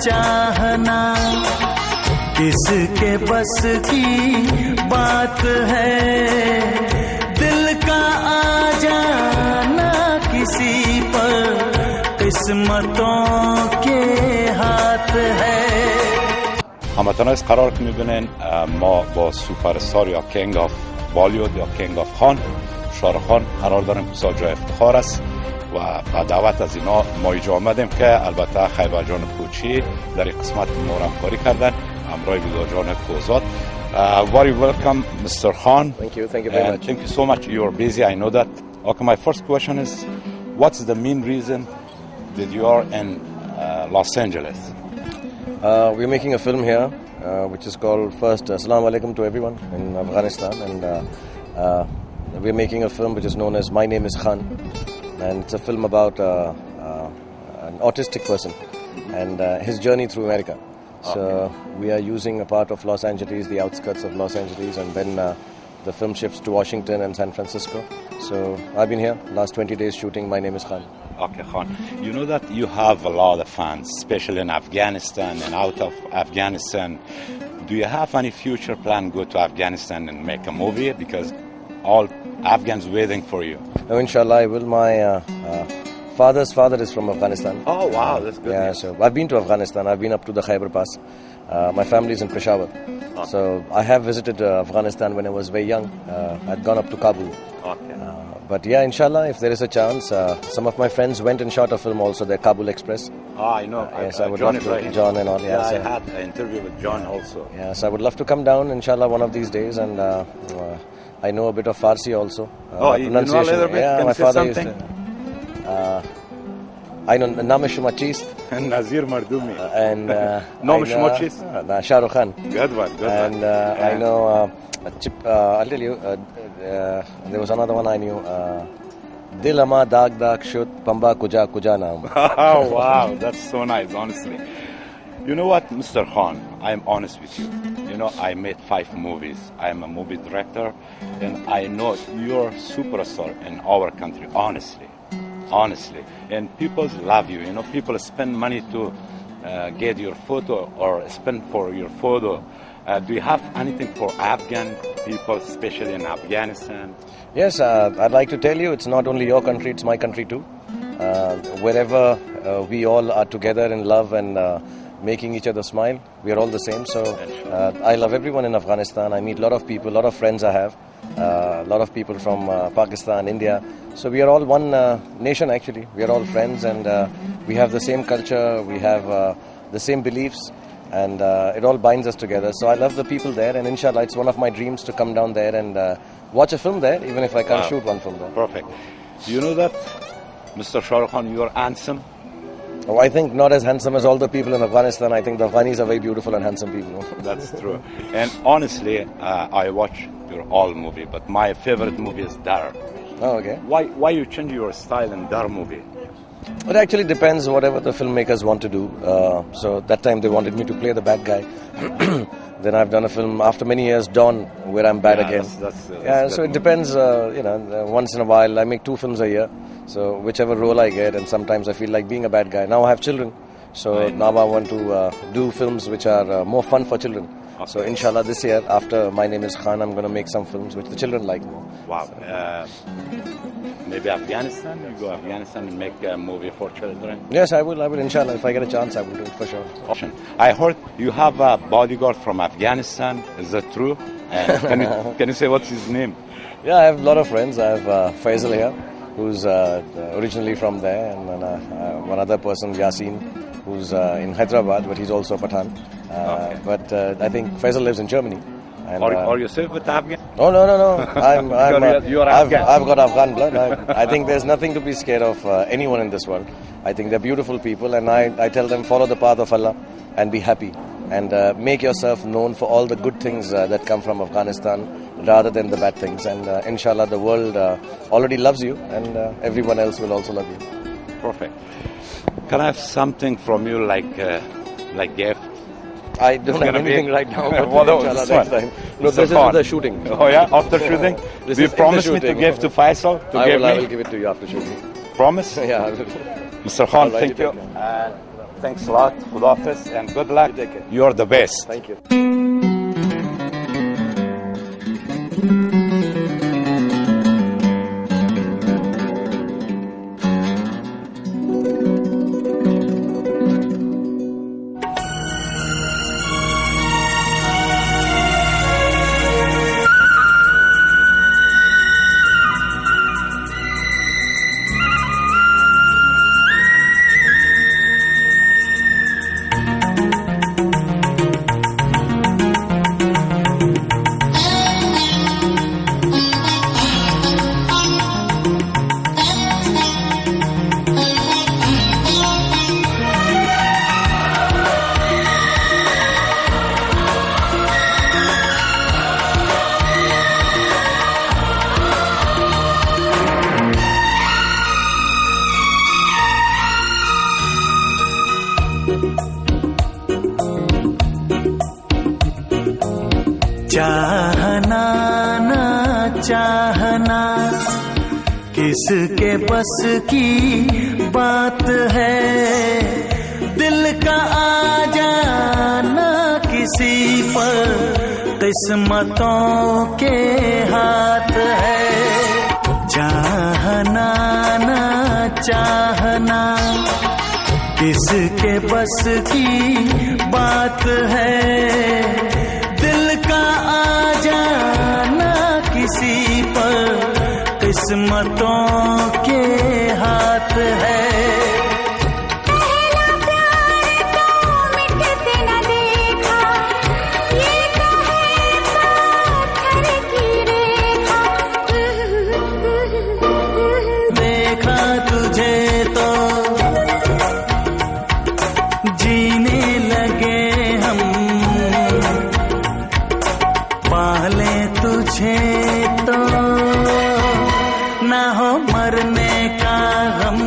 चाहना किसके बस की बात है, दिल का आ जाना किसी पर किस्मतों के हाथ है. هموطنان قرار که میبینین ما با سوپر استار یا کینگ آف بالیوود یا کینگ آف خان شاهرخ خان قرار داریم که جای افتخار است و با دعوت از اینا ما اینجا آمدیم که البته خیبر جان کوچی در این قسمت ما همکاری کردن همراه ویدا جان کوزاد. Very welcome Mr. Khan. Thank you very much. Thank you so much. You're busy, I know that. Okay, my first question is, what's the main reason that you are in Los Angeles? We're making a film here, which is called first Assalamu Alaikum to everyone in Afghanistan, and we're making a film which is known as My Name is Khan, and it's a film about an autistic person and his journey through America. So we are using a part of Los Angeles, the outskirts of Los Angeles, and then the film shifts to Washington and San Francisco. So I've been here last 20 days shooting My Name is Khan. Okay, Khan. You know that you have a lot of fans, especially in Afghanistan and out of Afghanistan. Do you have any future plan go to Afghanistan and make a movie? Because all Afghans waiting for you. No, inshallah, I will. My father's father is from Afghanistan. Oh, wow, that's good. Yeah, so I've been to Afghanistan. I've been up to the Khyber Pass. My family is in Peshawar. So I have visited Afghanistan when I was very young. I'd gone up to Kabul. Okay. But yeah, inshallah, if there is a chance, some of my friends went and shot a film also, the Kabul Express. I know. Yes, I would love to. John and all. Yeah, I had an interview with John also. Yes, I would love to come down, inshallah, one of these days. And I know a bit of Farsi also. You know a little bit? Yeah, Can my say father something? used to. I know Nam Shuma Chist. Nazir Mardumi. And Nam Shuma Chist? Shah Rukh Khan. Good one, good one. And I know, I'll tell you, there was another one I knew. Dil ama daag daag shut pamba kuja kuja naam. Oh, wow, that's so nice, honestly. You know what, Mr. Khan, I'm honest with you. You know, I made 5 movies. I'm a movie director, and I know you're a superstar in our country, honestly. And people love you. You know, people spend money to get your photo or spend for your photo. Do you have anything for Afghan people, especially in Afghanistan? Yes, I'd like to tell you, it's not only your country, it's my country too. Wherever we all are together in love and making each other smile, we are all the same. So I love everyone in Afghanistan. I meet a lot of people, a lot of friends I have. A lot of people from Pakistan, India. So we are all one nation actually. We are all friends, and we have the same culture, we have the same beliefs, and it all binds us together. So I love the people there, and inshallah it's one of my dreams to come down there and watch a film there, even if I can't shoot one film there. Perfect. You know that, Mr. Shah Rukh Khan, you are handsome? Oh, I think not as handsome as all the people in Afghanistan. I think the Afghanis are very beautiful and handsome people. That's true. And honestly, I watch your all movie, but my favorite movie is Dar. Oh, okay. Why you change your style in Dar movie? It actually depends whatever the filmmakers want to do. So that time they wanted me to play the bad guy. Then I've done a film after many years, Dawn, where I'm bad again. That's so it depends. Once in a while I make 2 films a year. So whichever role I get, and sometimes I feel like being a bad guy. Now I have children, so now I want to do films which are more fun for children. Okay. So inshallah this year, after My Name is Khan, I'm going to make some films which the children like more. Wow. Maybe Afghanistan? You go to Afghanistan and make a movie for children? Yes, I will. Inshallah. If I get a chance, I will do it for sure. I heard you have a bodyguard from Afghanistan. Is that true? Can you say what's his name? Yeah, I have a lot of friends. I have Faisal here, who's originally from there, and one other person, Yasin, who's in Hyderabad, but he's also a Pathan. Okay. But I think Faisal lives in Germany. And, are you safe with Afghan? Oh, no. You're Afghan. I've got Afghan blood. I think there's nothing to be scared of anyone in this world. I think they're beautiful people, and I tell them follow the path of Allah and be happy. And make yourself known for all the good things that come from Afghanistan rather than the bad things. And inshallah, the world already loves you, and everyone else will also love you. Perfect. Can I have something from you like gift? I don't have anything right now, but inshallah next time. No, this is the shooting. Oh yeah, after shooting? Do you promise me to give to Faisal? I will give it to you after shooting. Promise? Yeah. Mr. Khan, right, thank you. Thanks a lot. Khudafis and good luck. You take care. You're the best. Thank you. चाहना ना चाहना किसके बस की बात है, दिल का आ जाना किसी पर किस्मतों के हाथ है। चाहना ना चाहना किसके बस की बात है, दिल का आ जाना किसी पर किस्मतों के हाथ है। तुझे तो ना हो मरने का गम,